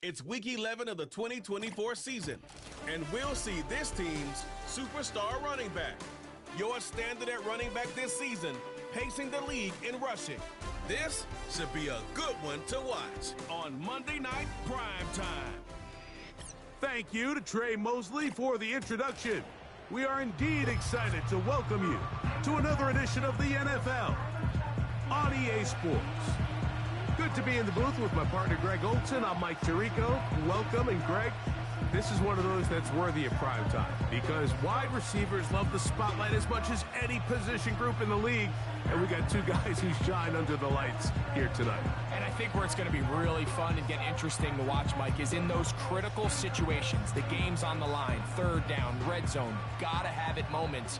It's Week 11 of the 2024 season, and we'll see this team's superstar running back. Your standard at running back this season, pacing the league in rushing. This should be a good one to watch on Monday Night Prime Time. Thank you to Trey Mosley for the introduction. We are indeed excited to welcome you to another edition of the NFL on EA Sports. Good to be in the booth with my partner, Greg Olson. I'm Mike Tirico. Welcome. And, Greg, this is one of those that's worthy of prime time because wide receivers love the spotlight as much as any position group in the league. And we got two guys who shine under the lights here tonight. And I think where it's going to be really fun and get interesting to watch, Mike, is in those critical situations. The game's on the line, third down, red zone, gotta have it moments.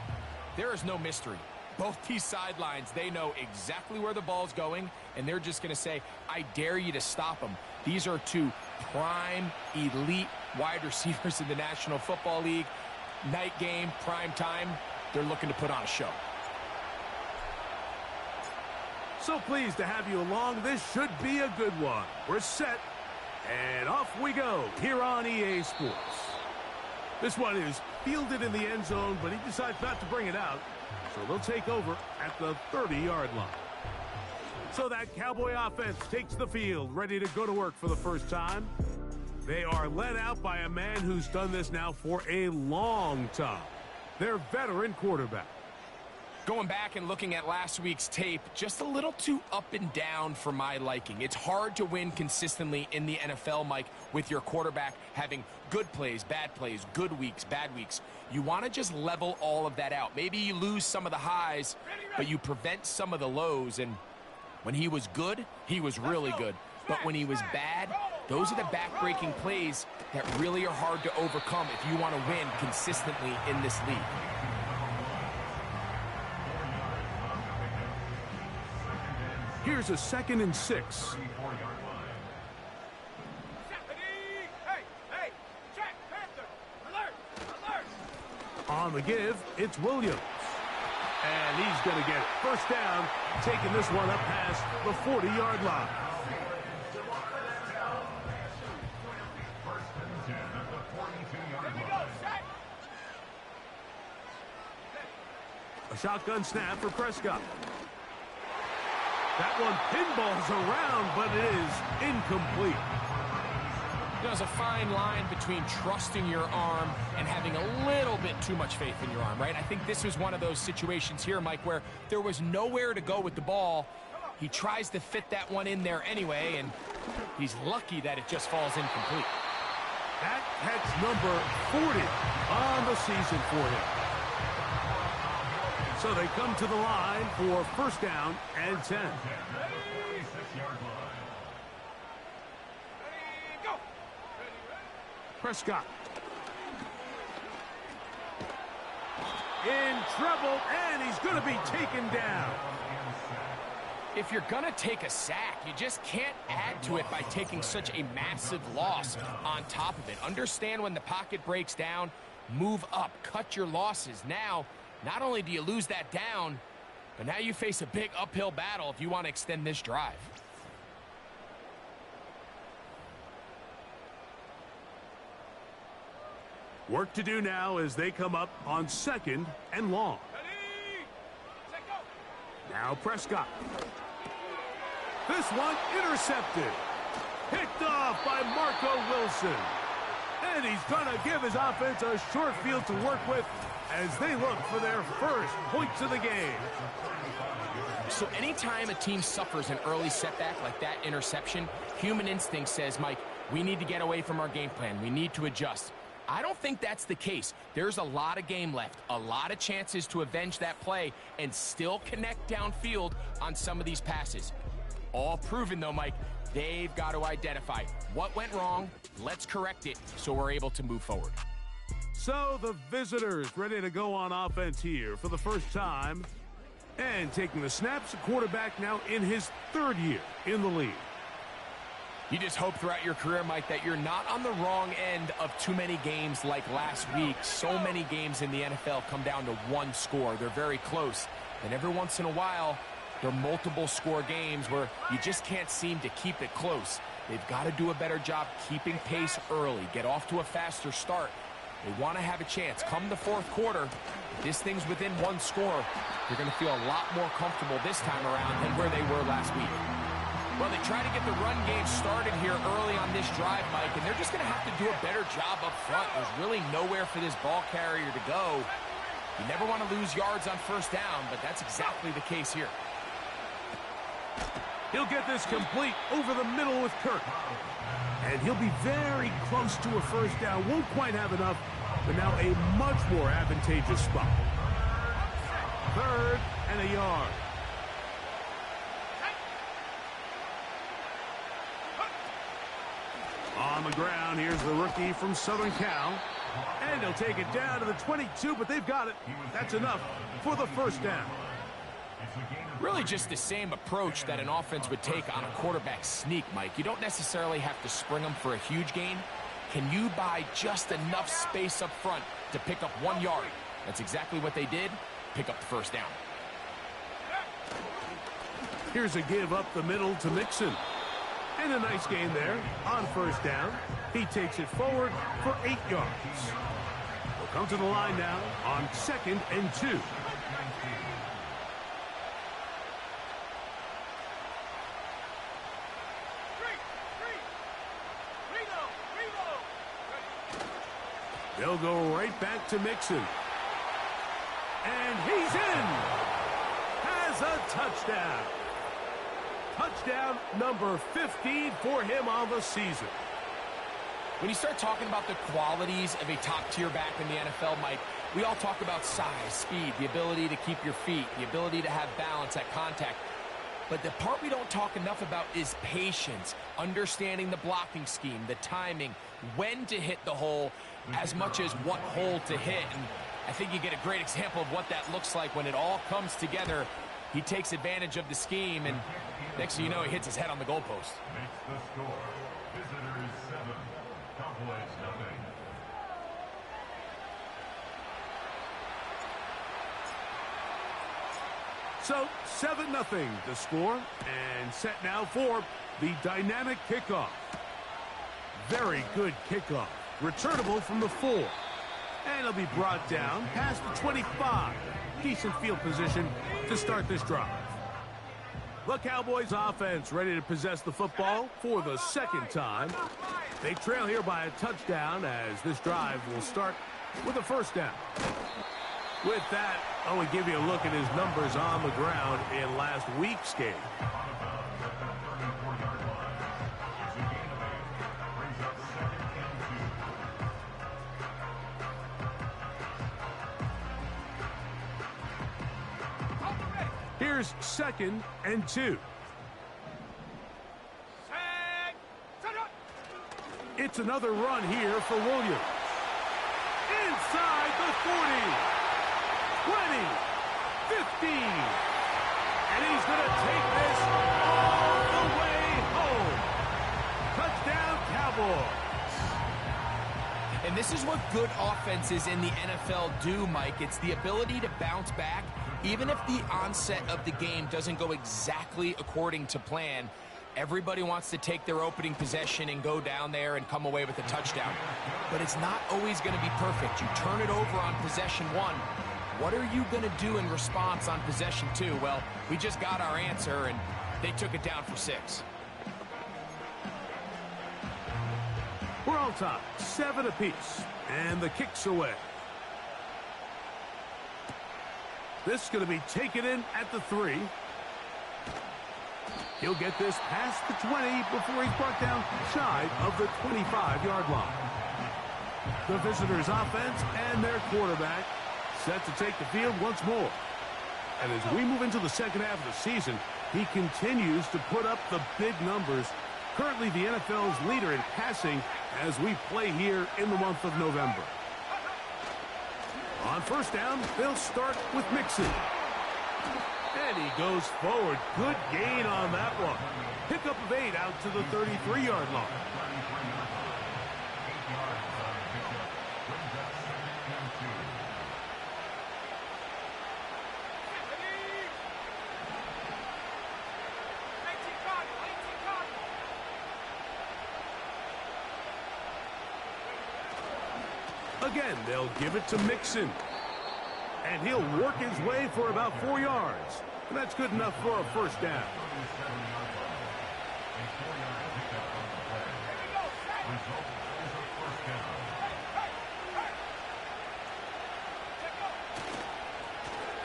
There is no mystery. Both these sidelines, they know exactly where the ball's going, and they're just going to say, I dare you to stop them. These are two prime, elite wide receivers in the National Football League. Night game, prime time, they're looking to put on a show. So pleased to have you along. This should be a good one. We're set, and off we go here on EA Sports. This one is fielded in the end zone, but he decides not to bring it out. So they'll take over at the 30-yard line. So that Cowboy offense takes the field, ready to go to work for the first time. They are led out by a man who's done this now for a long time. Their veteran quarterback. Going back and looking at last week's tape, just a little too up and down for my liking. It's hard to win consistently in the NFL, Mike, with your quarterback having good plays, good weeks, bad weeks. You want to just level all of that out. Maybe you lose some of the highs, but you prevent some of the lows. And when he was good, he was really good. But when he was bad, those are the back-breaking plays that really are hard to overcome if you want to win consistently in this league. Here's a 2nd and 6. On the give, it's Williams. And he's going to get it. First down, taking this one up past the 40-yard line. A shotgun snap for Prescott. That one pinballs around, but it is incomplete. There's a fine line between trusting your arm and having a little bit too much faith in your arm, right? I think this was one of those situations here, Mike, where there was nowhere to go with the ball. He tries to fit that one in there anyway, and he's lucky that it just falls incomplete. That's number 40 on the season for him. So they come to the line for first down and 10. Prescott. In trouble, and he's going to be taken down. If you're going to take a sack, you just can't add to it by taking such a massive loss on top of it. Understand when the pocket breaks down, move up, cut your losses. Now, not only do you lose that down, but now you face a big uphill battle if you want to extend this drive. Work to do now as they come up on 2nd and long. Now Prescott. This one intercepted. Picked off by Marco Wilson. And he's going to give his offense a short field to work with as they look for their first points of the game. So anytime a team suffers an early setback like that interception, human instinct says, Mike, we need to get away from our game plan. We need to adjust. I don't think that's the case. There's a lot of game left, a lot of chances to avenge that play and still connect downfield on some of these passes. All proven, though, Mike, they've got to identify what went wrong, let's correct it so we're able to move forward. So the visitors ready to go on offense here for the first time. And taking the snaps, a quarterback now in his 3rd year in the league. You just hope throughout your career, Mike, that you're not on the wrong end of too many games like last week. So many games in the NFL come down to one score. They're very close. And every once in a while, They're multiple score games where you just can't seem to keep it close. They've got to do a better job keeping pace early, get off to a faster start. They want to have a chance. Come the fourth quarter, if this thing's within one score, they're going to feel a lot more comfortable this time around than where they were last week. Well, they try to get the run game started here early on this drive, Mike, and they're just going to have to do a better job up front. There's really nowhere for this ball carrier to go. You never want to lose yards on first down, but that's exactly the case here. He'll get this complete over the middle with Kirk. And he'll be very close to a first down. Won't quite have enough, but now a much more advantageous spot. 3rd and a yard. On the ground, here's the rookie from Southern Cal. And he'll take it down to the 22, but they've got it. That's enough for the first down. Really just the same approach that an offense would take on a quarterback sneak, Mike. You don't necessarily have to spring them for a huge gain. Can you buy just enough space up front to pick up 1 yard? That's exactly what they did. Pick up the first down. Here's a give up the middle to Mixon. And a nice gain there on first down. He takes it forward for 8 yards. We'll come to the line now on 2nd and 2. They'll go right back to Mixon. And he's in. Has a touchdown. Touchdown number 15 for him on the season. When you start talking about the qualities of a top-tier back in the NFL, Mike, we all talk about size, speed, the ability to keep your feet, the ability to have balance at contact. But the part we don't talk enough about is patience, understanding the blocking scheme, the timing, when to hit the hole, as much as what hole to hit. And I think you get a great example of what that looks like when it all comes together. He takes advantage of the scheme, and next thing you know, he hits his head on the goalpost. Makes the score. Visitors 7, Cowboys nothing. So 7-0 the score, and set now for the dynamic kickoff. Very good kickoff. Returnable from the 4. And it'll be brought down past the 25. Decent field position to start this drive. The Cowboys offense ready to possess the football for the 2nd time. They trail here by a touchdown as this drive will start with a first down. With that, I will give you a look at his numbers on the ground in last week's game. Here's 2nd and 2. It's another run here for Williams. Inside the 40. 20, 15, and he's going to take this all the way home. Touchdown, Cowboys. And this is what good offenses in the NFL do, Mike. It's the ability to bounce back, even if the onset of the game doesn't go exactly according to plan. Everybody wants to take their opening possession and go down there and come away with a touchdown. But it's not always going to be perfect. You turn it over on possession 1. What are you going to do in response on possession 2? Well, we just got our answer, and they took it down for 6. We're all tied, 7 apiece, and the kick's away. This is going to be taken in at the 3. He'll get this past the 20 before he's brought down shy of the 25-yard line. The visitors' offense and their quarterback set to take the field once more. And as we move into the second half of the season, he continues to put up the big numbers. Currently the NFL's leader in passing as we play here in the month of November. On first down, they'll start with Mixon. And he goes forward. Good gain on that one. Pickup of 8 out to the 33-yard line. Again, they'll give it to Mixon. And he'll work his way for about 4 yards. And that's good enough for a first down.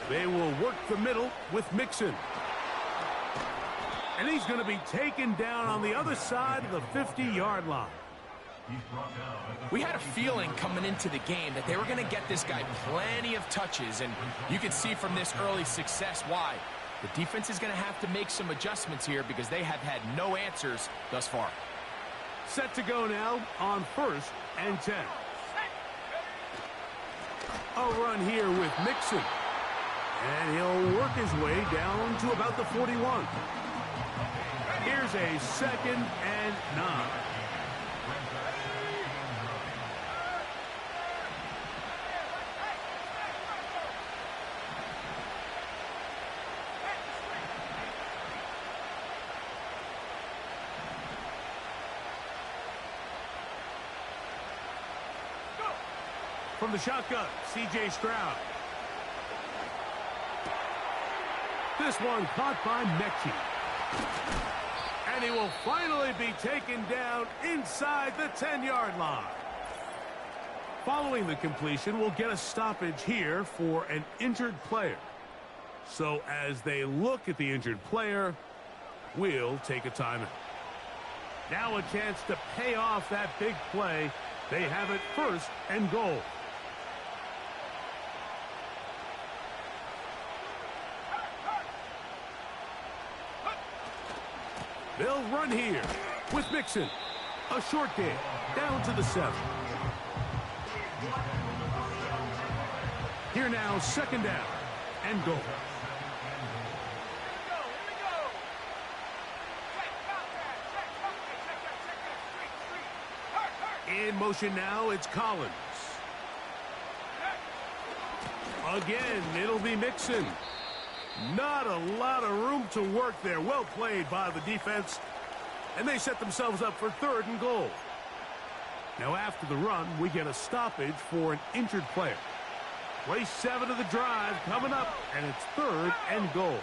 They will work the middle with Mixon. And he's going to be taken down on the other side of the 50-yard line. We had a feeling coming into the game that they were going to get this guy plenty of touches, and you can see from this early success why. The defense is going to have to make some adjustments here because they have had no answers thus far. Set to go now on 1st and 10. A run here with Mixon. And he'll work his way down to about the 41. Here's a 2nd and 9. From the shotgun, C.J. Stroud. This one caught by Mechie. And he will finally be taken down inside the 10-yard line. Following the completion, we'll get a stoppage here for an injured player. So as they look at the injured player, we'll take a timeout. Now a chance to pay off that big play. They have it 1st and goal. They'll run here with Mixon. A short game down to the 7. Here now, 2nd down and goal. In motion now, it's Collins. Again, it'll be Mixon. Not a lot of room to work there. Well played by the defense. And they set themselves up for 3rd and goal. Now after the run, we get a stoppage for an injured player. Play 7 of the drive coming up, and it's 3rd and goal.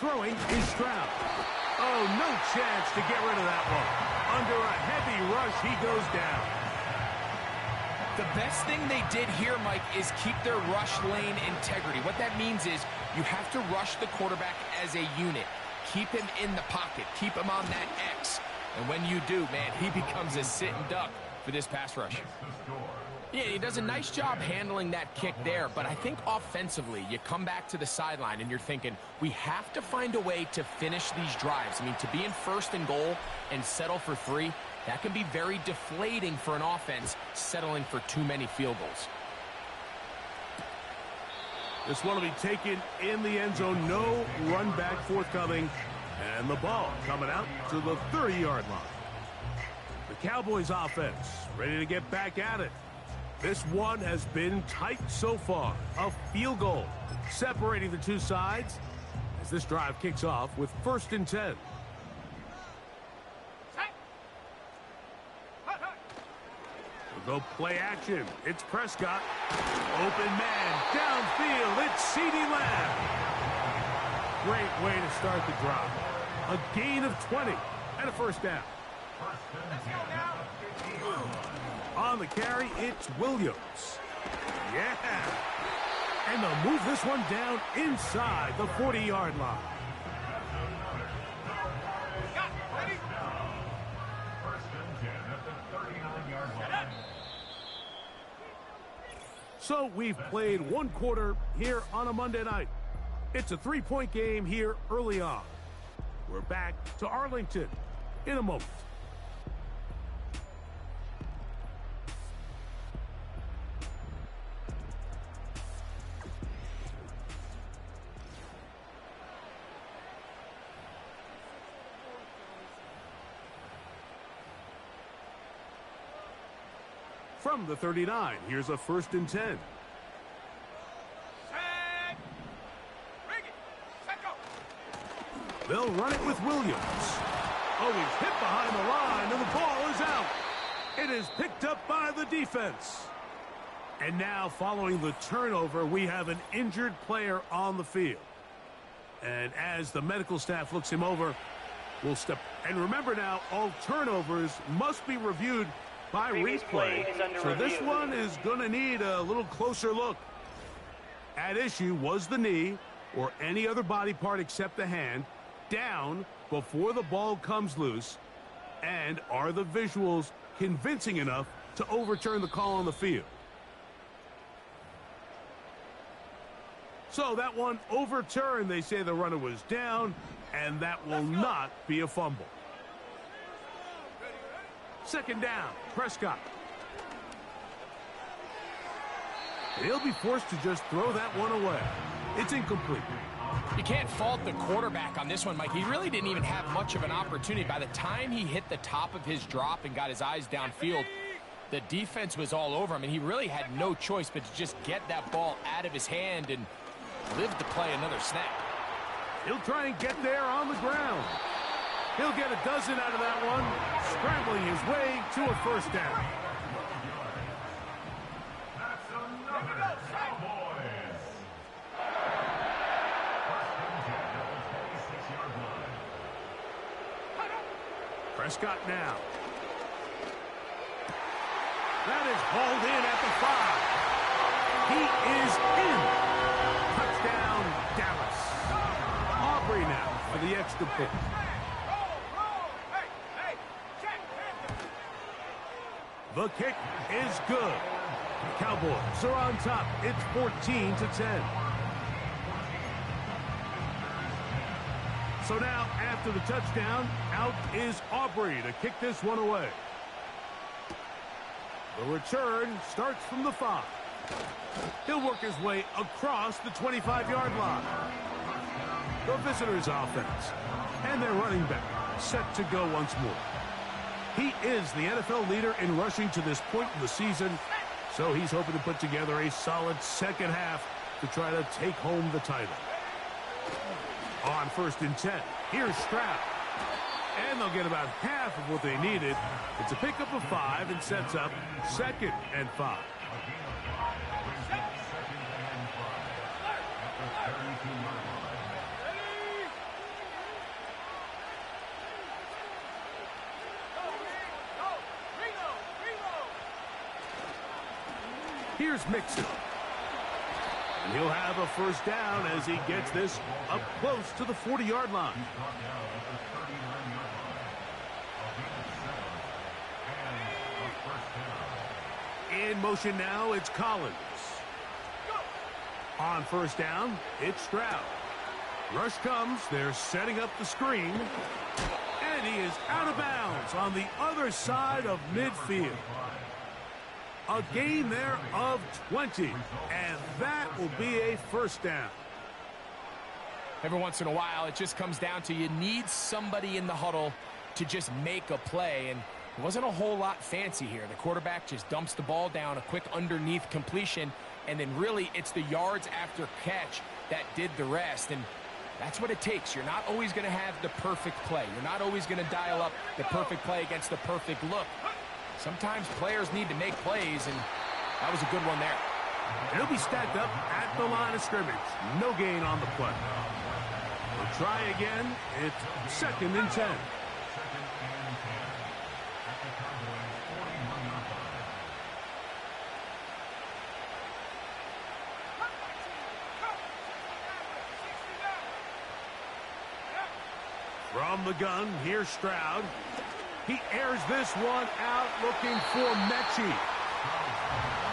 Throwing is Stroud. Oh, no chance to get rid of that one. Under a heavy rush, he goes down. The best thing they did here, Mike, is keep their rush lane integrity. What that means is you have to rush the quarterback as a unit. Keep him in the pocket. Keep him on that X. And when you do, man, he becomes a sitting duck for this pass rush. Yeah, he does a nice job handling that kick there, but I think offensively, you come back to the sideline and you're thinking, we have to find a way to finish these drives. I mean, to be in 1st and goal and settle for 3, that can be very deflating for an offense settling for too many field goals. This one will be taken in the end zone. No run back forthcoming. And the ball coming out to the 30-yard line. The Cowboys offense ready to get back at it. This one has been tight so far. A field goal separating the two sides as this drive kicks off with 1st and 10. We'll go play action. It's Prescott. Open man. Downfield. It's CeeDee Lamb. Great way to start the drive. A gain of 20 and a 1st down. On the carry, it's Williams. Yeah. And they'll move this one down inside the 40-yard line. So we've played 1 quarter here on a Monday night. It's a 3-point game here early on. We're back to Arlington in a moment. From the 39, here's a 1st and 10. They'll run it with Williams. Oh, he's hit behind the line, and the ball is out. It is picked up by the defense. And now, following the turnover, we have an injured player on the field. And as the medical staff looks him over, we'll step. And remember now, all turnovers must be reviewed by replay. So this one is going to need a little closer look. At issue was the knee or any other body part except the hand down before the ball comes loose. And are the visuals convincing enough to overturn the call on the field? So that one overturned. They say the runner was down, and that will not be a fumble. Second down, Prescott. He'll be forced to just throw that one away. It's incomplete. You can't fault the quarterback on this one, Mike. He really didn't even have much of an opportunity. By the time he hit the top of his drop and got his eyes downfield, the defense was all over him, and he really had no choice but to just get that ball out of his hand and live to play another snap. He'll try and get there on the ground. He'll get a dozen out of that one, scrambling his way to a first down. That's another Cowboys. First and 10 at the 26-yard line. Prescott now. That is hauled in at the 5. He is in. Touchdown, Dallas. Aubrey now for the extra point. The kick is good. Cowboys are on top. It's 14-10. So now, after the touchdown, out is Aubrey to kick this one away. The return starts from the 5. He'll work his way across the 25-yard line. The visitors' offense and their running back set to go once more. He is the NFL leader in rushing to this point in the season, so he's hoping to put together a solid second half to try to take home the title. On first and 10, here's Stroud. And they'll get about half of what they needed. It's a pickup of 5 and sets up second and 5. Here's Mixon. And he'll have a first down as he gets this up close to the 40-yard line. In motion now, it's Collins. On first down, it's Stroud. Rush comes, they're setting up the screen. And he is out of bounds on the other side of midfield. A gain there of 20, and that will be a first down. Every once in a while, it just comes down to you need somebody in the huddle to just make a play, and it wasn't a whole lot fancy here. The quarterback just dumps the ball down, a quick underneath completion, and then really it's the yards after catch that did the rest, and that's what it takes. You're not always going to have the perfect play. You're not always going to dial up the perfect play against the perfect look. Sometimes players need to make plays, and that was a good one there. He'll be stacked up at the line of scrimmage. No gain on the play. We'll try again. It's second and 10. From the gun, here's Stroud. He airs this one out looking for Mechie.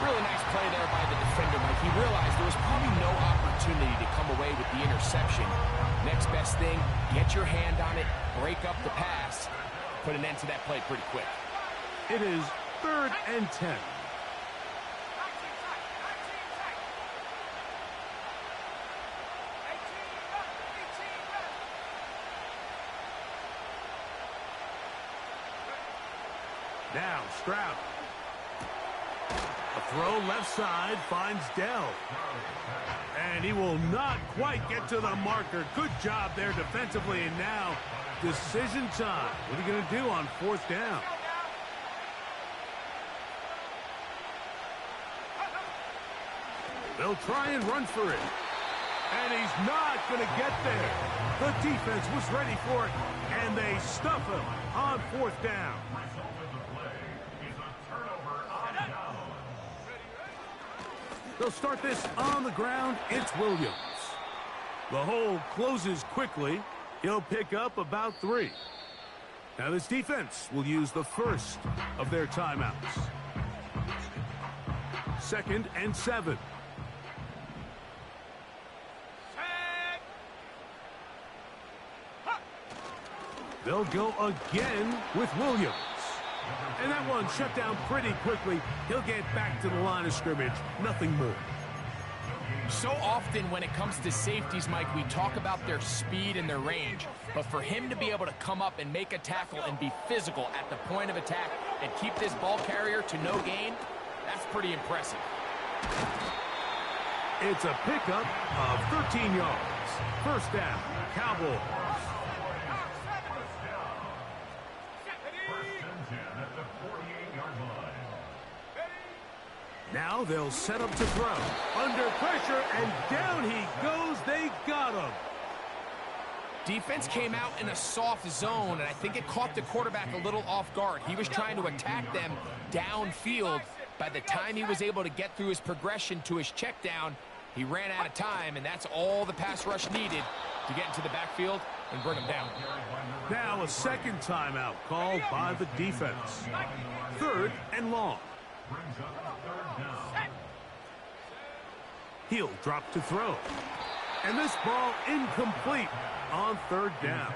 Really nice play there by the defender, Mike. He realized there was probably no opportunity to come away with the interception. Next best thing, get your hand on it, break up the pass, put an end to that play pretty quick. It is third and 10. Now, Stroud. A throw left side finds Dell. And he will not quite get to the marker. Good job there defensively. And now, decision time. What are you going to do on fourth down? They'll try and run for it. And he's not going to get there. The defense was ready for it, and they stuff him on fourth down. They'll start this on the ground. It's Williams. The hole closes quickly. He'll pick up about 3. Now this defense will use the first of their timeouts. 2nd and 7. They'll go again with Williams. And that one shut down pretty quickly. He'll get back to the line of scrimmage. Nothing more. So often when it comes to safeties, Mike, we talk about their speed and their range. But for him to be able to come up and make a tackle and be physical at the point of attack and keep this ball carrier to no gain, that's pretty impressive. It's a pickup of 13 yards. First down, Cowboys. Now they'll set up to throw. Under pressure, and down he goes. They got him. Defense came out in a soft zone, and I think it caught the quarterback a little off guard. He was trying to attack them downfield. By the time he was able to get through his progression to his check down, he ran out of time, and that's all the pass rush needed to get into the backfield and bring him down. Now a second timeout called by the defense. 3rd and long. He'll drop to throw. And this ball incomplete on 3rd down.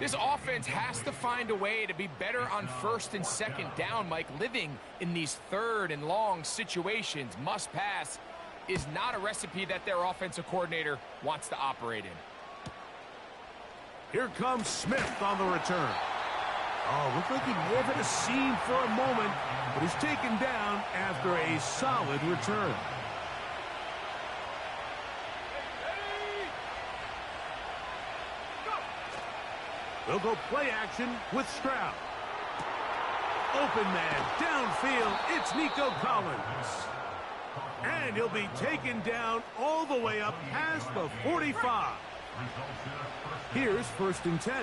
This offense has to find a way to be better on 1st and 2nd down, Mike. Living in these 3rd and long situations, must pass, is not a recipe that their offensive coordinator wants to operate in. Here comes Smith on the return. Oh, looked like he may have hit a seam for a moment, but he's taken down after a solid return. They'll go play action with Stroud. Open man, downfield, it's Nico Collins. And he'll be taken down all the way up past the 45. Here's 1st and 10.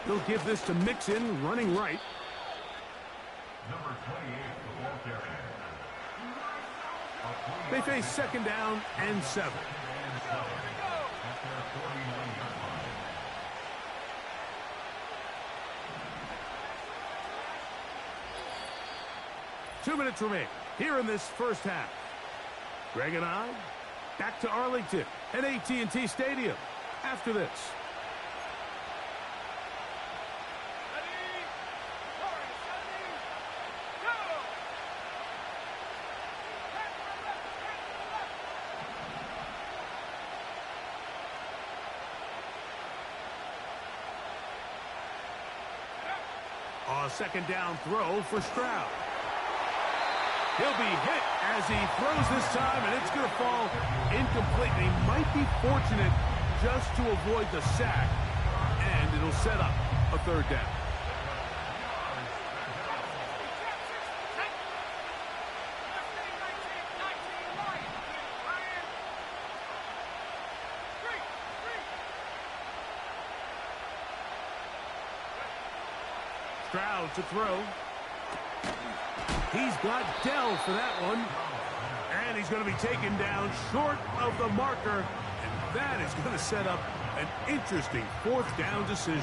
They'll give this to Mixon, running right. They face 2nd down and 7. 2 minutes remain here in this first half. Greg and I back to Arlington at AT&T Stadium after this. A 2nd down throw for Stroud. He'll be hit as he throws this time, and it's going to fall incomplete. And he might be fortunate just to avoid the sack, and it'll set up a 3rd down. Stroud to throw. He's got Dell for that one. And he's going to be taken down short of the marker. And that is going to set up an interesting 4th down decision.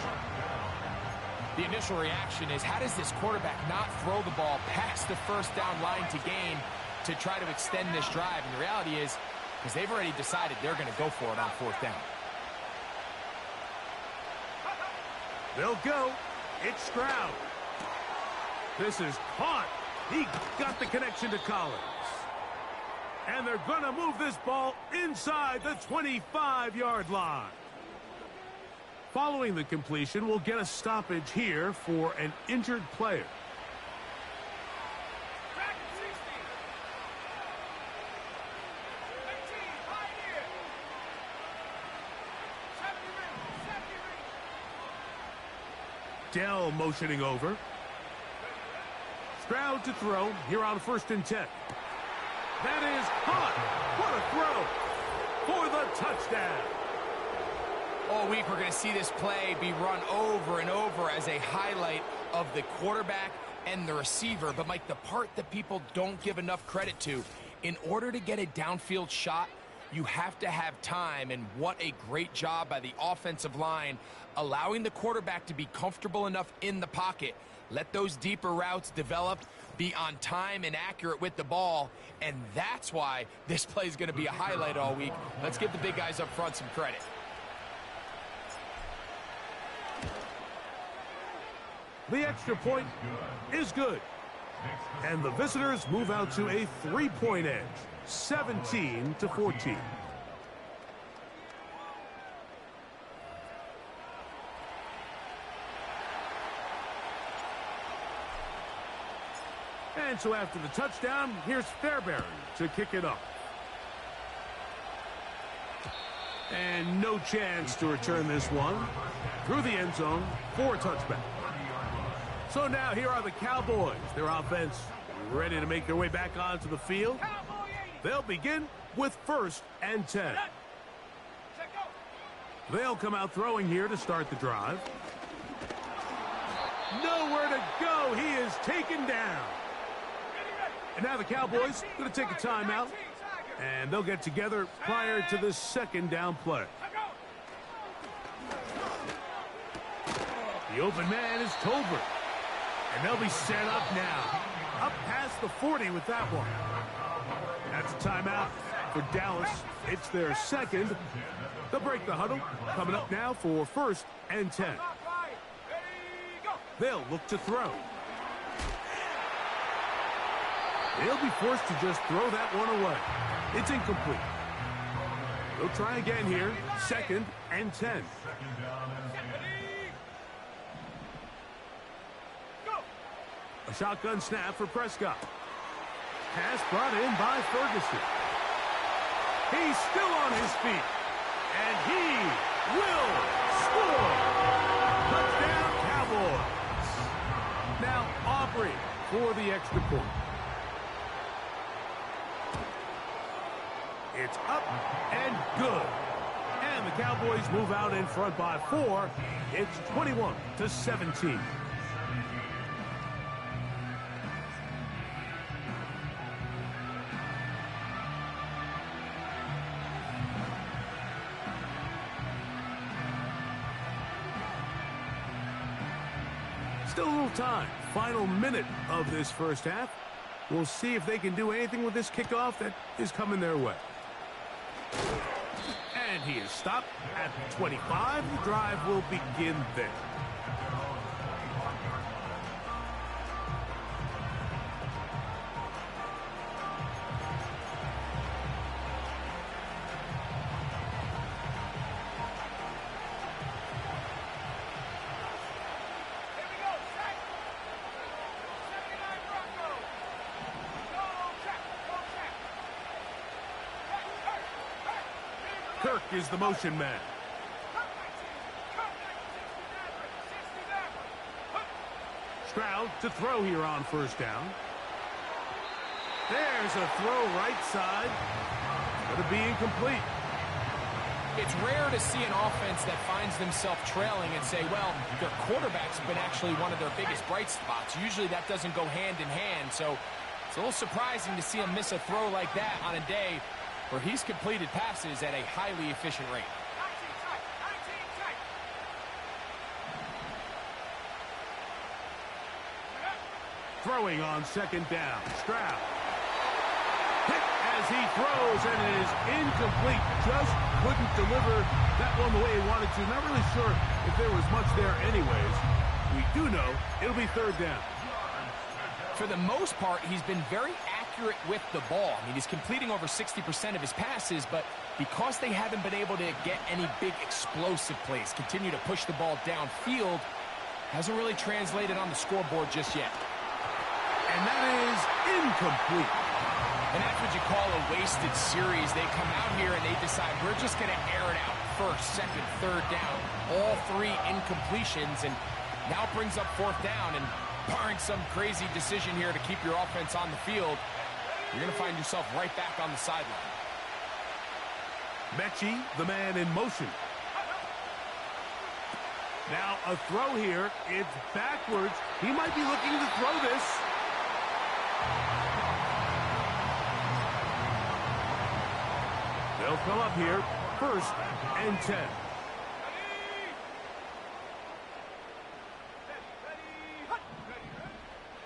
The initial reaction is, how does this quarterback not throw the ball past the 1st down line to gain to try to extend this drive? And the reality is, because they've already decided they're going to go for it on 4th down. They'll go. It's Stroud. This is caught. He got the connection to Collins. And they're going to move this ball inside the 25-yard line. Following the completion, we'll get a stoppage here for an injured player. Dell motioning over. Stroud to throw here on 1st and 10. That is hot. What a throw for the touchdown. All week we're going to see this play be run over and over as a highlight of the quarterback and the receiver. But, Mike, the part that people don't give enough credit to, in order to get a downfield shot, you have to have time, and what a great job by the offensive line allowing the quarterback to be comfortable enough in the pocket. Let those deeper routes develop, be on time and accurate with the ball, and that's why this play is going to be a highlight all week. Let's give the big guys up front some credit. The extra point is good. And the visitors move out to a 3-point edge, 17-14. And so after the touchdown, here's Fairbairn to kick it up. And no chance to return this one through the end zone for a touchback. So now here are the Cowboys. Their offense ready to make their way back onto the field. They'll begin with 1st and 10. They'll come out throwing here to start the drive. Nowhere to go. He is taken down. And now the Cowboys going to take a timeout, and they'll get together prior to the 2nd down play. The open man is Tolbert. And they'll be set up now. Up past the 40 with that one. That's a timeout for Dallas. It's their 2nd. They'll break the huddle. Coming up now for 1st and 10. They'll look to throw. They'll be forced to just throw that one away. It's incomplete. They'll try again here. 2nd and 10. A shotgun snap for Prescott. Pass brought in by Ferguson. He's still on his feet. And he will score. Touchdown, Cowboys. Now Aubrey for the extra point. It's up and good. And the Cowboys move out in front by 4. It's 21-17. Still a little time. Final minute of this first half. We'll see if they can do anything with this kickoff that is coming their way. And he is stopped at the 25. The drive will begin there. Kirk is the motion man. Stroud to throw here on 1st down. There's a throw right side. Going to be incomplete. It's rare to see an offense that finds themselves trailing and say, well, their quarterback's been actually one of their biggest bright spots. Usually that doesn't go hand in hand, so it's a little surprising to see him miss a throw like that on a day where he's completed passes at a highly efficient rate. Throwing on 2nd down. Stroud. Hit as he throws, and it is incomplete. Just couldn't deliver that one the way he wanted to. Not really sure if there was much there anyways. We do know it'll be 3rd down. For the most part, he's been very accurate accurate with the ball. I mean, he's completing over 60% of his passes, but because they haven't been able to get any big explosive plays, continue to push the ball downfield, hasn't really translated on the scoreboard just yet. And that is incomplete. And that's what you call a wasted series. They come out here and they decide we're just going to air it out first, second, third down. All three incompletions, and now it brings up fourth down. And barring some crazy decision here to keep your offense on the field, you're going to find yourself right back on the sideline. Mechie, the man in motion. Now a throw here. It's backwards. He might be looking to throw this. They'll come up here, 1st and 10.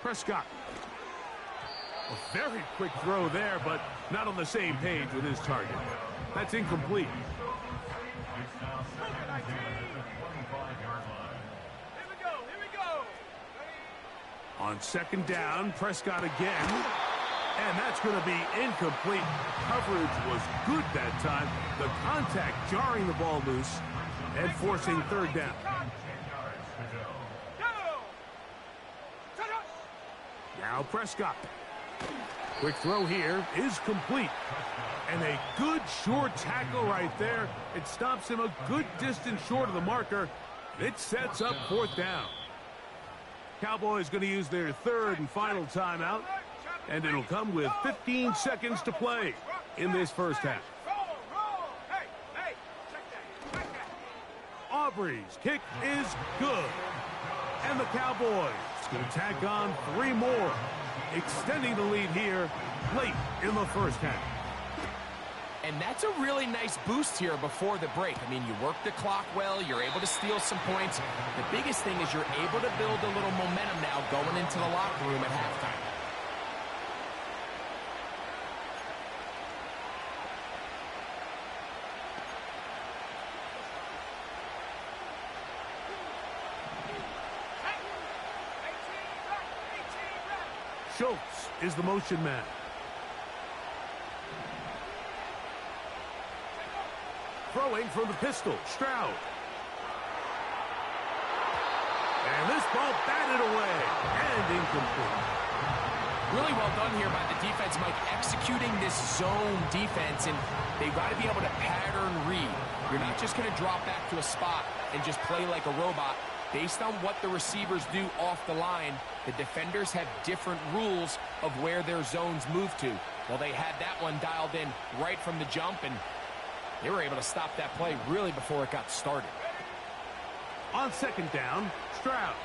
Prescott. A very quick throw there, but not on the same page with his target. That's incomplete. It's now second and 10 at the 25-yard line. Here we go. On 2nd down, Prescott again. And that's going to be incomplete. Coverage was good that time. The contact jarring the ball loose and forcing 3rd down. 10 yards to go. Now Prescott. Quick throw here is complete. And a good short tackle right there. It stops him a good distance short of the marker. It sets up 4th down. Cowboys going to use their 3rd and final timeout. And it'll come with 15 seconds to play in this first half. Aubrey's kick is good. And the Cowboys going to tack on 3 more, extending the lead here late in the first half. And that's a really nice boost here before the break. I mean, you work the clock well, you're able to steal some points. The biggest thing is you're able to build a little momentum now going into the locker room at halftime. Schultz is the motion man. Throwing from the pistol, Stroud. And this ball batted away and incomplete. Really well done here by the defense, Mike, executing this zone defense, and they've got to be able to pattern read. You're not just going to drop back to a spot and just play like a robot. Based on what the receivers do off the line, the defenders have different rules of where their zones move to. Well, they had that one dialed in right from the jump, and they were able to stop that play really before it got started. On 2nd down, Stroud.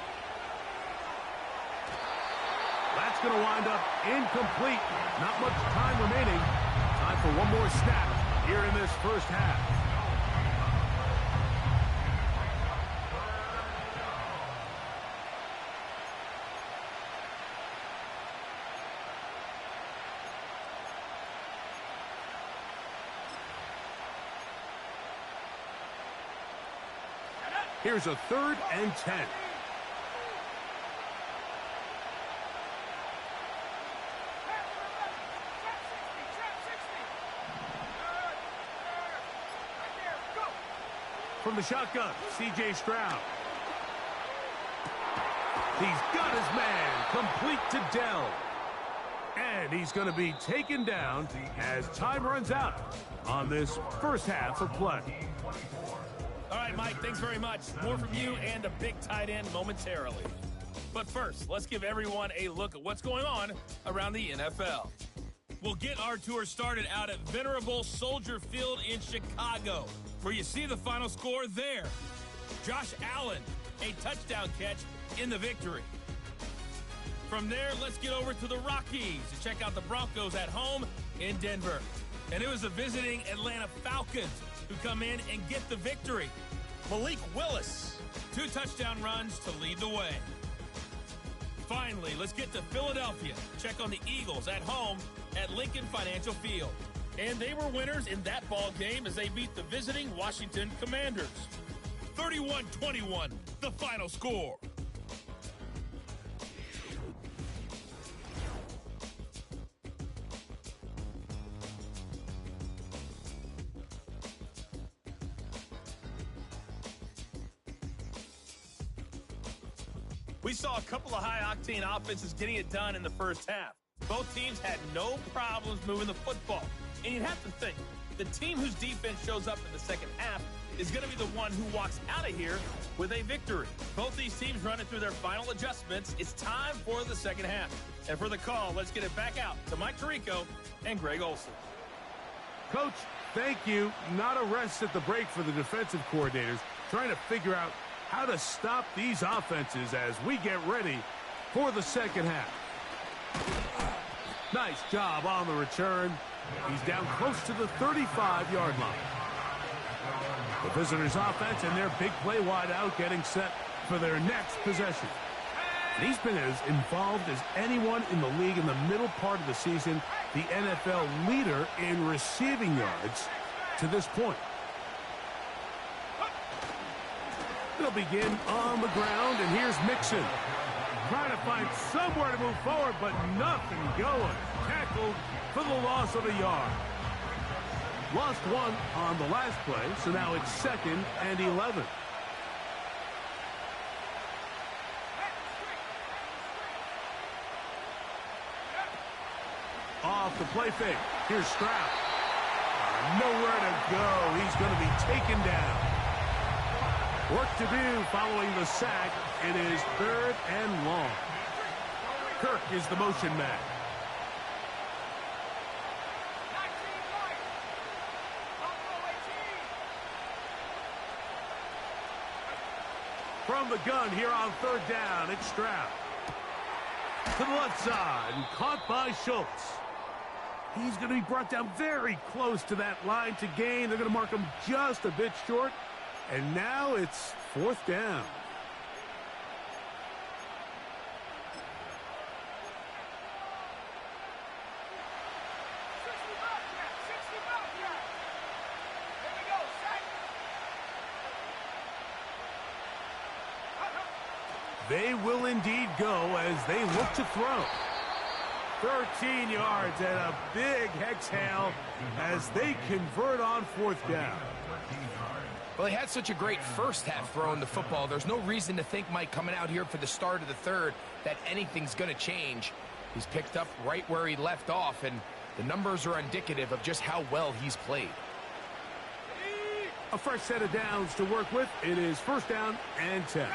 That's going to wind up incomplete. Not much time remaining. Time for one more snap here in this first half. Here's a 3rd and 10. From the shotgun, C.J. Stroud. He's got his man complete to Dell. And he's going to be taken down as time runs out on this first half of play. All right, Mike, thanks very much. More from you and a big tight end momentarily. But first, let's give everyone a look at what's going on around the NFL. We'll get our tour started out at venerable Soldier Field in Chicago, where you see the final score there. Josh Allen, a touchdown catch in the victory. From there, let's get over to the Rockies to check out the Broncos at home in Denver. And it was the visiting Atlanta Falcons who come in and get the victory. Malik Willis, 2 touchdown runs to lead the way. Finally, let's get to Philadelphia. Check on the Eagles at home at Lincoln Financial Field. And they were winners in that ball game as they beat the visiting Washington Commanders. 31-21, the final score. We saw a couple of high-octane offenses getting it done in the first half. Both teams had no problems moving the football. And you'd have to think, the team whose defense shows up in the second half is going to be the one who walks out of here with a victory. Both these teams running through their final adjustments. It's time for the second half. And for the call, let's get it back out to Mike Tirico and Greg Olson. Coach, thank you. Not a rest at the break for the defensive coordinators, trying to figure out how to stop these offenses as we get ready for the second half. Nice job on the return. He's down close to the 35-yard line. The visitors' offense and their big play wide out getting set for their next possession. And he's been as involved as anyone in the league in the middle part of the season, the NFL leader in receiving yards to this point. They'll begin on the ground, and here's Mixon. Trying to find somewhere to move forward, but nothing going. Tackled for the loss of a yard. Lost one on the last play, so now it's 2nd and 11. Off the play fake. Here's Stroud. Nowhere to go. He's going to be taken down. Work to do following the sack. It is 3rd and long. Kirk is the motion man. From the gun here on 3rd down, it's Stroud. To the left side and caught by Schultz. He's going to be brought down very close to that line to gain. They're going to mark him just a bit short. And now it's 4th down. They will indeed go as they look to throw. 13 yards and a big exhale as they convert on 4th down. Well, he had such a great first half throwing the football. There's no reason to think, Mike, coming out here for the start of the third, that anything's going to change. He's picked up right where he left off, and the numbers are indicative of just how well he's played. A fresh set of downs to work with. It is 1st down and 10.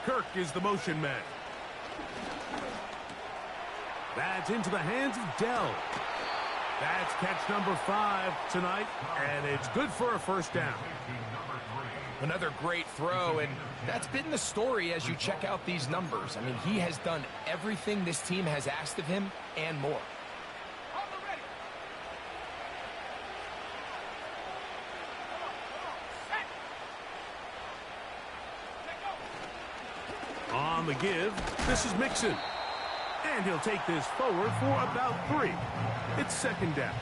Kirk is the motion man. That's into the hands of Dell. That's catch number 5 tonight, and it's good for a 1st down. Another great throw, and that's been the story as you check out these numbers. I mean, he has done everything this team has asked of him and more. On the give, this is Mixon. And he'll take this forward for about 3. It's 2nd down.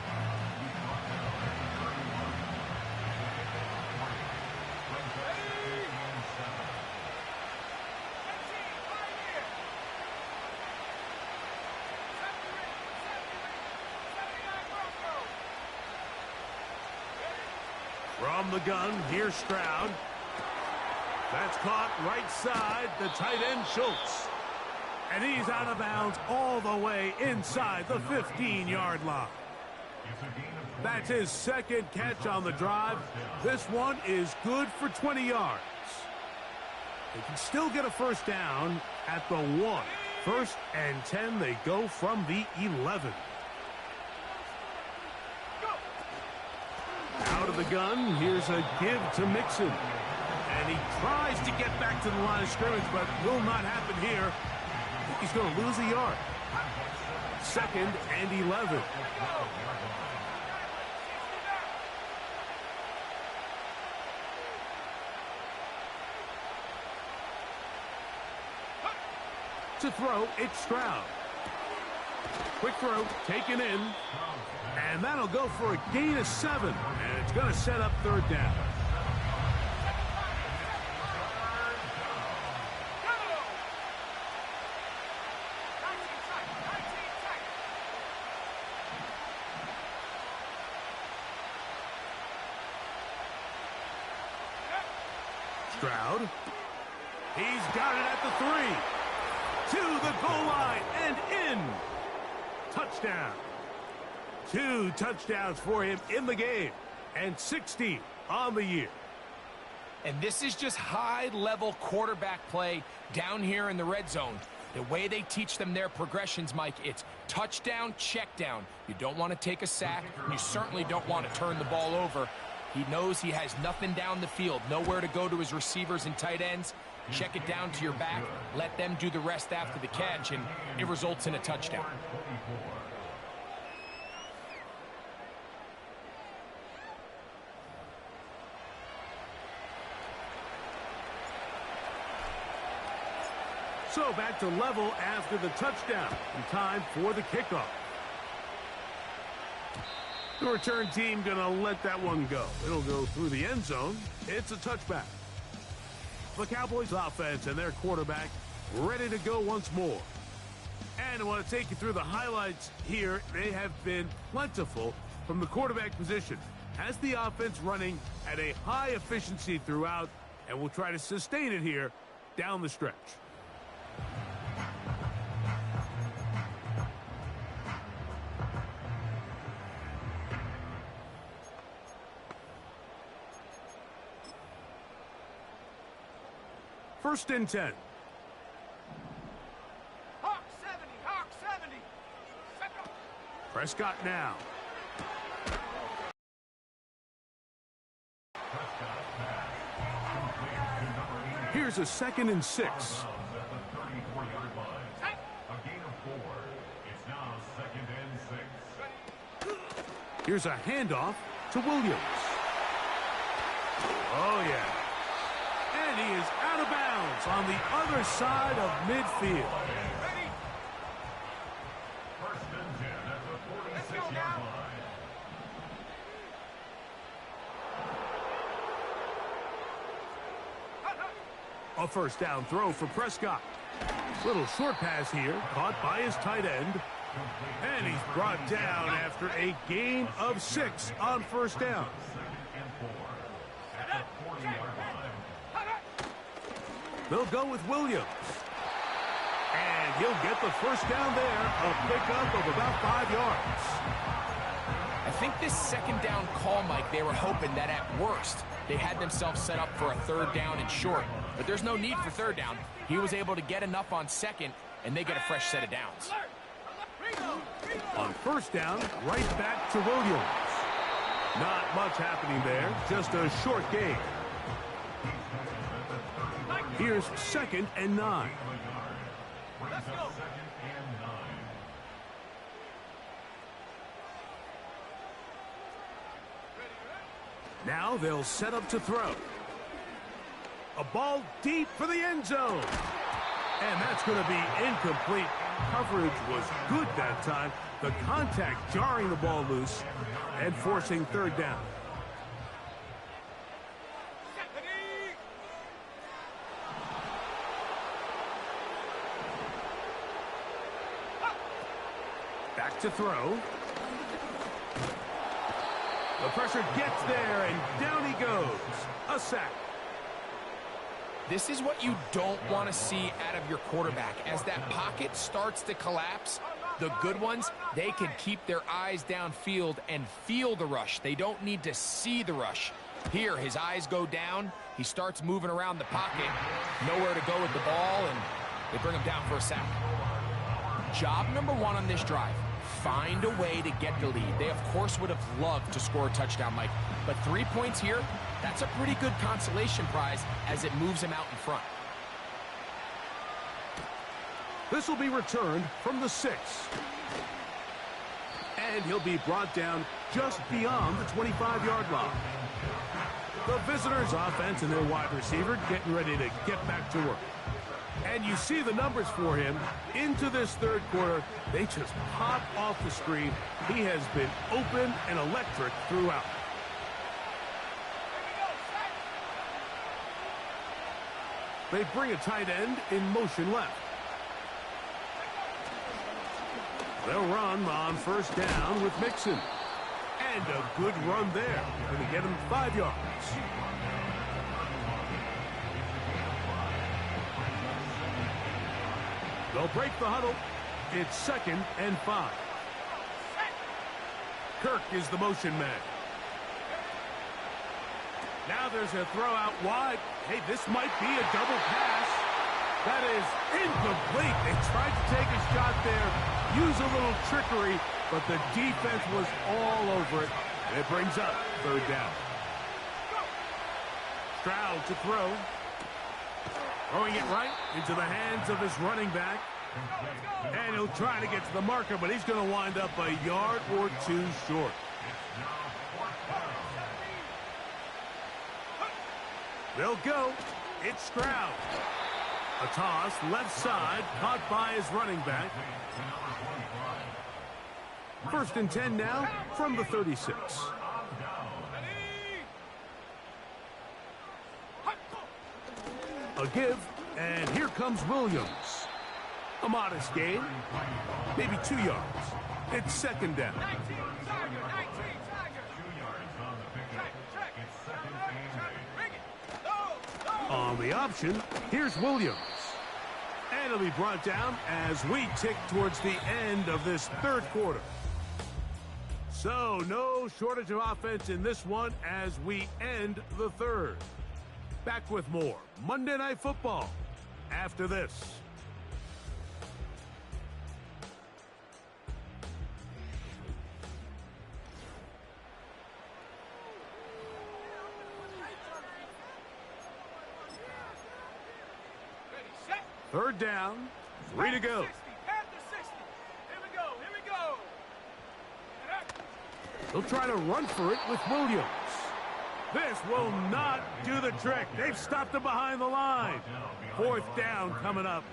From the gun, here's Stroud. That's caught right side, the tight end Schultz. And he's out of bounds all the way inside the 15-yard line. That's his 2nd catch on the drive. This one is good for 20 yards. They can still get a 1st down at the 1. 1st and 10, they go from the 11. Out of the gun, here's a give to Mixon. And he tries to get back to the line of scrimmage, but will not happen here. He's going to lose a yard. 2nd and 11. To throw, it's Stroud. Quick throw, taken in. And that'll go for a gain of 7. And it's going to set up 3rd down. Stroud. He's got it at the 3. To the goal line and in. Touchdown. 2 touchdowns for him in the game. And 60 on the year. And this is just high-level quarterback play down here in the red zone. The way they teach them their progressions, Mike, it's touchdown, check down. You don't want to take a sack. You certainly don't want to turn the ball over. He knows he has nothing down the field, nowhere to go to his receivers and tight ends. Check it down to your back, let them do the rest after the catch, and it results in a touchdown. So back to level after the touchdown. And time for the kickoff. The return team going to let that one go. It'll go through the end zone. It's a touchback. The Cowboys offense and their quarterback ready to go once more. And I want to take you through the highlights here. They have been plentiful from the quarterback position. Has the offense running at a high efficiency throughout, and we'll try to sustain it here down the stretch. First and 10. Hawk 70, Hawk 70. Prescott now. Here's a 2nd and 6. A gain of 4. It's now 2nd and 6. Here's a handoff to Williams. Oh, yeah. And he is out of bounds on the other side of midfield. First and 10 at the 46-yard line. A first down throw for Prescott. Little short pass here, caught by his tight end. And he's brought down after a gain of 6 on first down. 2nd and 4 at the 40-yard line. They'll go with Williams. And he'll get the first down there, a pickup of about 5 yards. I think this second down call, Mike, they were hoping that at worst they had themselves set up for a 3rd down and short. But there's no need for 3rd down. He was able to get enough on 2nd, and they get a fresh set of downs. On first down, right back to Williams. Not much happening there, just a short gain. Here's 2nd and 9. Let's go. 2nd and 9. Now they'll set up to throw. A ball deep for the end zone. And that's going to be incomplete. Coverage was good that time. The contact jarring the ball loose and forcing 3rd down. Back to throw. The pressure gets there, and down he goes. A sack. This is what you don't want to see out of your quarterback. As that pocket starts to collapse, the good ones, they can keep their eyes downfield and feel the rush. They don't need to see the rush. Here, his eyes go down. He starts moving around the pocket. Nowhere to go with the ball, and they bring him down for a sack. Job number 1 on this drive. Find a way to get the lead. They, of course, would have loved to score a touchdown, Mike. But 3 points here, that's a pretty good consolation prize as it moves him out in front. This will be returned from the 6. And he'll be brought down just beyond the 25-yard line. The visitors' offense and their wide receiver getting ready to get back to work. And you see the numbers for him into this 3rd quarter. They just pop off the screen. He has been open and electric throughout. They bring a tight end in motion left. They'll run on first down with Mixon. And a good run there. Going to get him 5 yards. They'll break the huddle. It's 2nd and 5. Kirk is the motion man. Now there's a throw out wide. Hey, this might be a double pass. That is incomplete. They tried to take a shot there, use a little trickery, but the defense was all over it. And it brings up 3rd down. Stroud to throw. Throwing it right into the hands of his running back. And he'll try to get to the marker, but he's going to wind up a yard or 2 short. They'll go. It's Stroud. A toss, left side, caught by his running back. 1st and 10 now from the 36. A give, and here comes Williams. A modest gain, maybe 2 yards. It's 2nd down. On the option, here's Williams. And it'll be brought down as we tick towards the end of this 3rd quarter. So no shortage of offense in this one as we end the 3rd. Back with more Monday Night Football after this. Third down, 3 to go. They'll try to run for it with Williams. This will not do the trick. They've stopped him behind the line. 4th down coming up.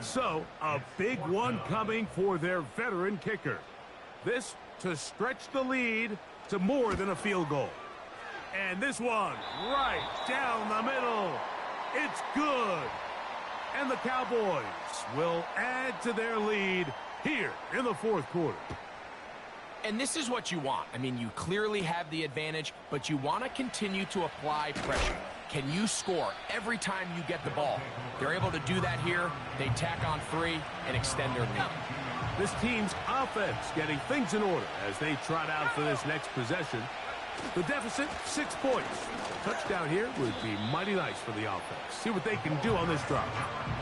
So, a big one coming for their veteran kicker. This to stretch the lead to more than a field goal. And this one right down the middle. It's good. And the Cowboys will add to their lead here in the 4th quarter. And this is what you want. I mean, you clearly have the advantage, but you want to continue to apply pressure. Can you score every time you get the ball? They're able to do that here. They tack on 3 and extend their lead. This team's offense getting things in order as they trot out for this next possession. The deficit, 6 points. A touchdown here would be mighty nice for the offense. See what they can do on this drive.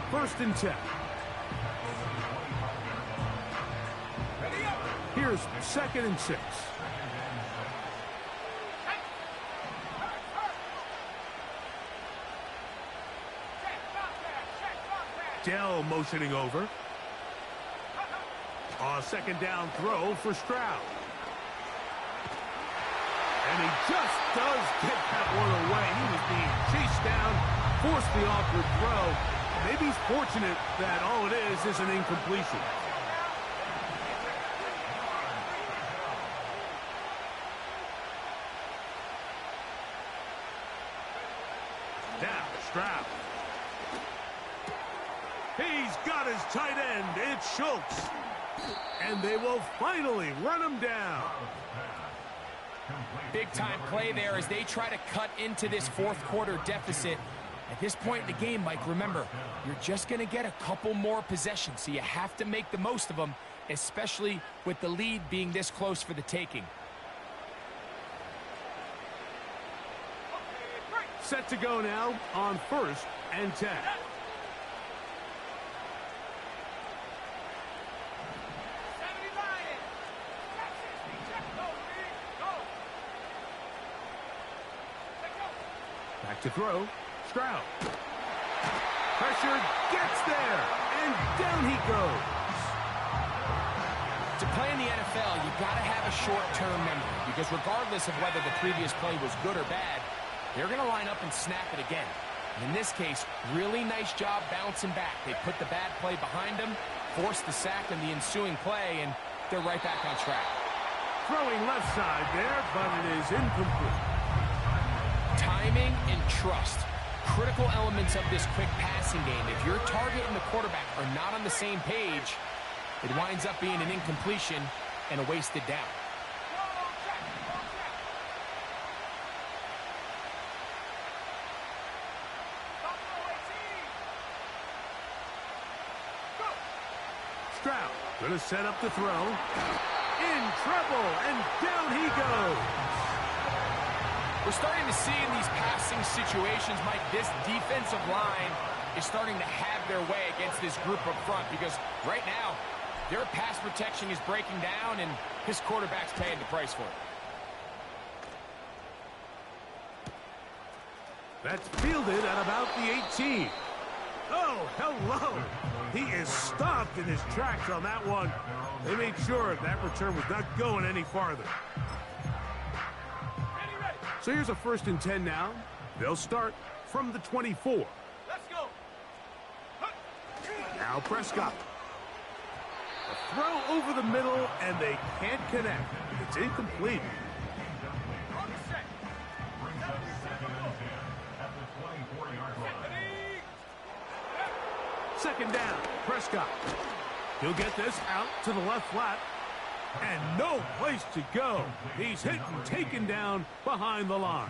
1st and 10. Here's 2nd and 6. Dell motioning over. A 2nd down throw for Stroud. And he just does get that one away. He was being chased down, forced the awkward throw. Maybe he's fortunate that all it is an incompletion. Now, Stroud. He's got his tight end. It's Schultz. And they will finally run him down. Big-time play there as they try to cut into this 4th quarter deficit. At this point in the game, Mike, remember, you're just going to get a couple more possessions, so you have to make the most of them, especially with the lead being this close for the taking. Set to go now on 1st and 10. Back to throw. Stroud. Pressure gets there, and down he goes. To play in the NFL, you got to have a short-term memory, because regardless of whether the previous play was good or bad, they're going to line up and snap it again. In this case, really nice job bouncing back. They put the bad play behind them, forced the sack in the ensuing play, and they're right back on track. Throwing left side there, but it is incomplete. Timing and trust, critical elements of this quick passing game. If your target and the quarterback are not on the same page, it winds up being an incompletion and a wasted down. Stroud going to set up the throw. In trouble, and down he goes. We're starting to see in these passing situations, Mike, this defensive line is starting to have their way against this group up front because right now, their pass protection is breaking down, and his quarterback's paying the price for it. That's fielded at about the 18. Oh, hello. He is stopped in his tracks on that one. They made sure that return was not going any farther. So here's a 1st and 10 now. They'll start from the 24. Let's go. Now Prescott. A throw over the middle, and they can't connect. It's incomplete. On the set. Brings up 2nd and 10 at the 24-yard line. Second down, Prescott. He'll get this out to the left flat. And no place to go. He's hit and taken down behind the line.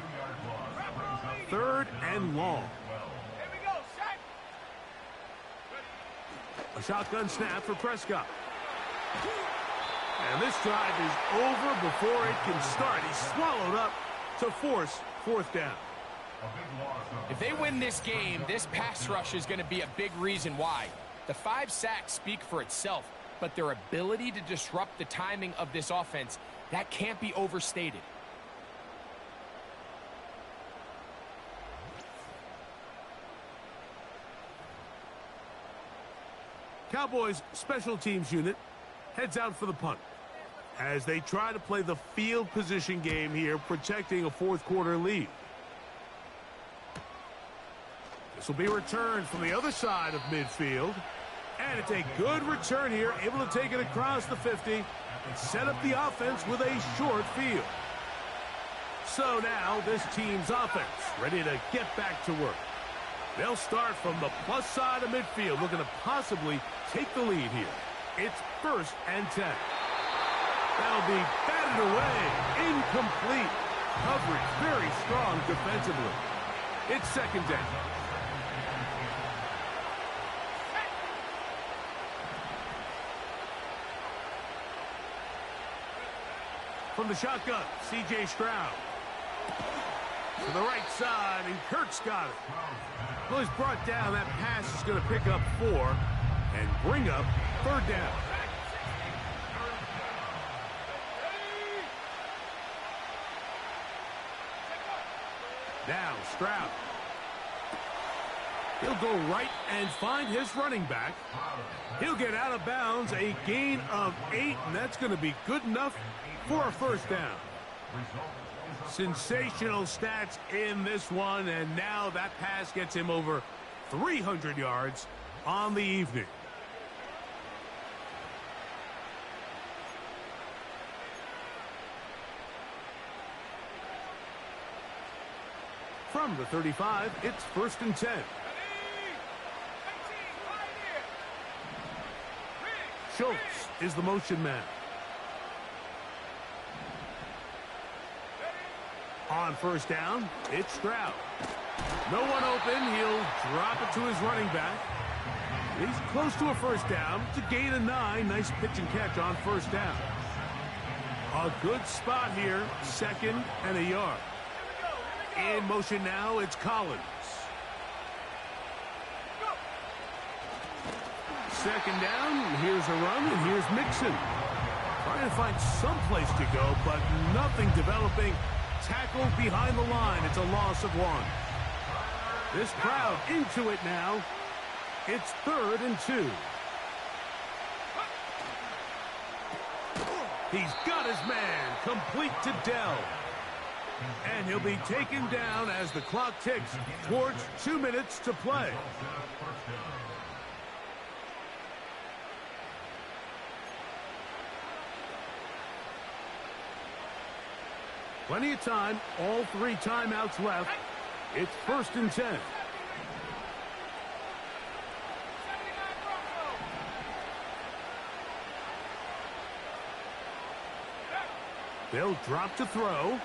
3rd and long. Here we go, set. A shotgun snap for Prescott. And this drive is over before it can start. He's swallowed up to force 4th down. If they win this game, this pass rush is going to be a big reason why. The 5 sacks speak for itself, but their ability to disrupt the timing of this offense, that can't be overstated. Cowboys special teams unit heads out for the punt as they try to play the field position game here, protecting a 4th quarter lead. This will be returned from the other side of midfield. And it's a good return here, able to take it across the 50 and set up the offense with a short field. So now this team's offense ready to get back to work. They'll start from the plus side of midfield, looking to possibly take the lead here. It's 1st and 10. That'll be batted away. Incomplete. Coverage very strong defensively. It's 2nd down. From the shotgun, C.J. Stroud. To the right side, and Kirk's got it. Well, he's brought down. That pass is going to pick up 4 and bring up 3rd down. Now Stroud. He'll go right and find his running back. He'll get out of bounds, a gain of 8, and that's going to be good enough for a 1st down. Sensational stats in this one, and now that pass gets him over 300 yards on the evening. From the 35, it's 1st and 10. Schultz is the motion man. On 1st down, it's Stroud. No one open. He'll drop it to his running back. He's close to a 1st down. It's a gain of 9. Nice pitch and catch on 1st down. A good spot here. 2nd and a yard. In motion now, it's Collins. 2nd down. Here's a run, and here's Mixon. Trying to find some place to go, but nothing developing. Tackled behind the line. It's a loss of 1. This crowd into it now. It's 3rd and 2. He's got his man complete to Dell. And he'll be taken down as the clock ticks towards 2 minutes to play. Plenty of time, all 3 timeouts left. It's 1st and 10. They'll drop to throw.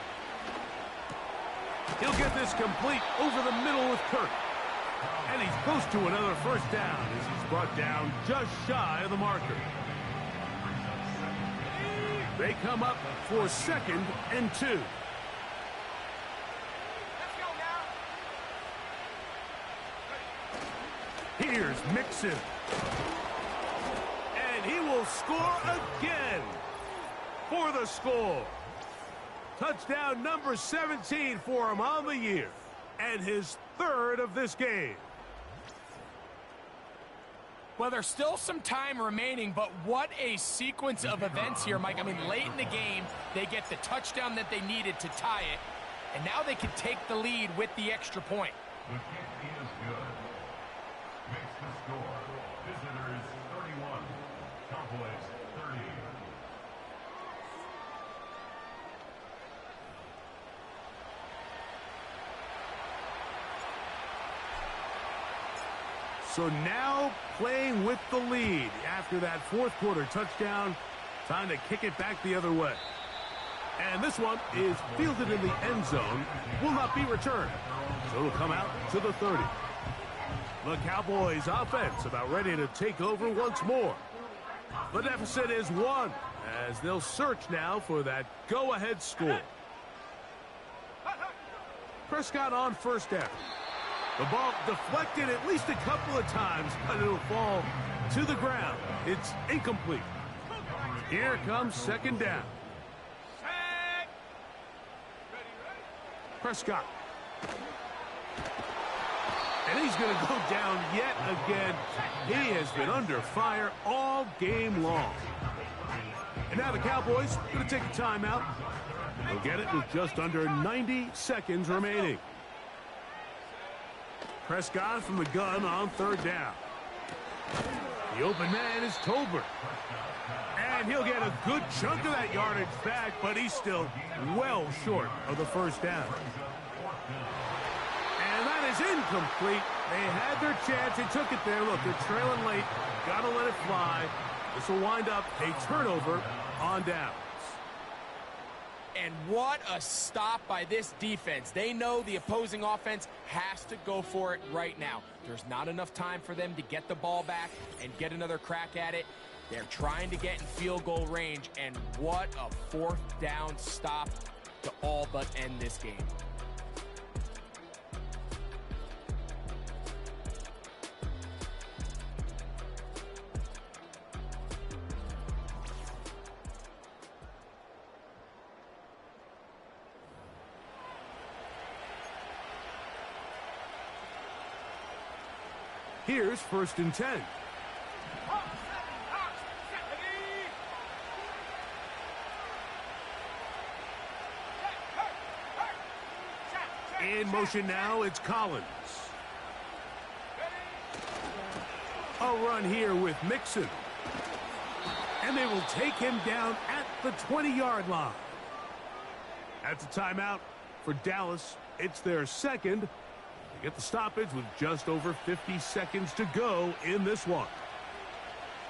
He'll get this complete over the middle with Kirk. And he's close to another first down as he's brought down just shy of the marker. They come up for 2nd and 2. Let's go now. Here's Mixon. And he will score again for the score. Touchdown number 17 for him on the year. And his 3rd of this game. Well, there's still some time remaining, but what a sequence of events here, Mike. I mean, late in the game, they get the touchdown that they needed to tie it, and now they can take the lead with the extra point. The kick is good. Makes the score. Visitors 31. Cowboys 30. So now playing with the lead after that 4th quarter touchdown. Time to kick it back the other way. And this one is fielded in the end zone. Will not be returned. So it'll come out to the 30. The Cowboys offense about ready to take over once more. The deficit is 1 as they'll search now for that go-ahead score. Prescott on first down. The ball deflected at least a couple of times, but it'll fall to the ground. It's incomplete. Here comes 2nd down. Set. Prescott. And he's going to go down yet again. He has been under fire all game long. And now the Cowboys going to take a timeout. They'll get it with just under 90 seconds remaining. Prescott from the gun on 3rd down. The open man is Tolbert. And he'll get a good chunk of that yardage back, but he's still well short of the 1st down. And that is incomplete. They had their chance. They took it there. Look, they're trailing late. Got to let it fly. This will wind up a turnover on downs. And what a stop by this defense. They know the opposing offense has to go for it right now. There's not enough time for them to get the ball back and get another crack at it. They're trying to get in field goal range, and what a 4th down stop to all but end this game. Here's 1st and 10. In motion now, it's Collins. A run here with Mixon. And they will take him down at the 20-yard line. That's a timeout for Dallas. It's their 2nd. They get the stoppage with just over 50 seconds to go in this one.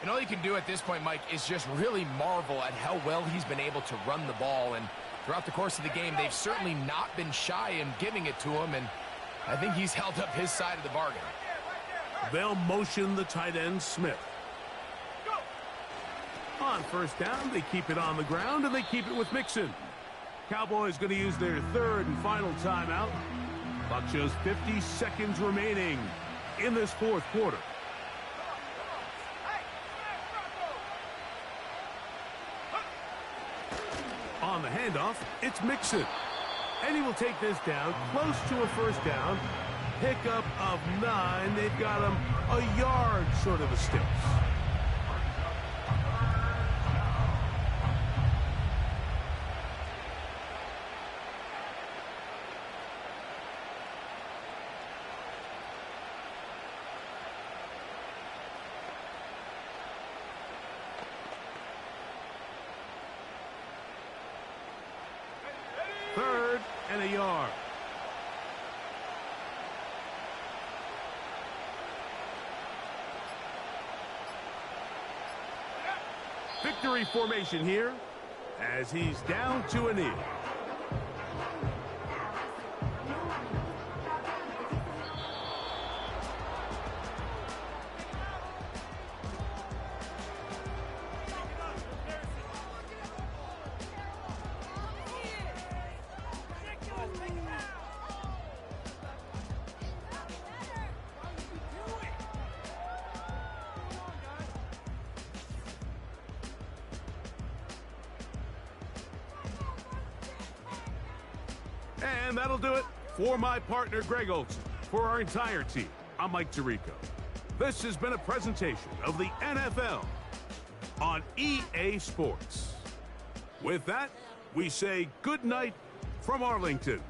And all you can do at this point, Mike, is just really marvel at how well he's been able to run the ball. And throughout the course of the game, they've certainly not been shy in giving it to him. And I think he's held up his side of the bargain. They'll motion the tight end, Smith. On 1st down, they keep it on the ground, and they keep it with Mixon. Cowboys going to use their 3rd and final timeout. Clock shows 50 seconds remaining in this 4th quarter. On the handoff, it's Mixon. And he will take this down close to a 1st down. Pickup of 9. They've got him a yard short of the sticks. Third and a yard. Victory formation here as he's down to a knee. And that'll do it for my partner, Greg Olson. For our entire team, I'm Mike Tirico. This has been a presentation of the NFL on EA Sports. With that, we say good night from Arlington.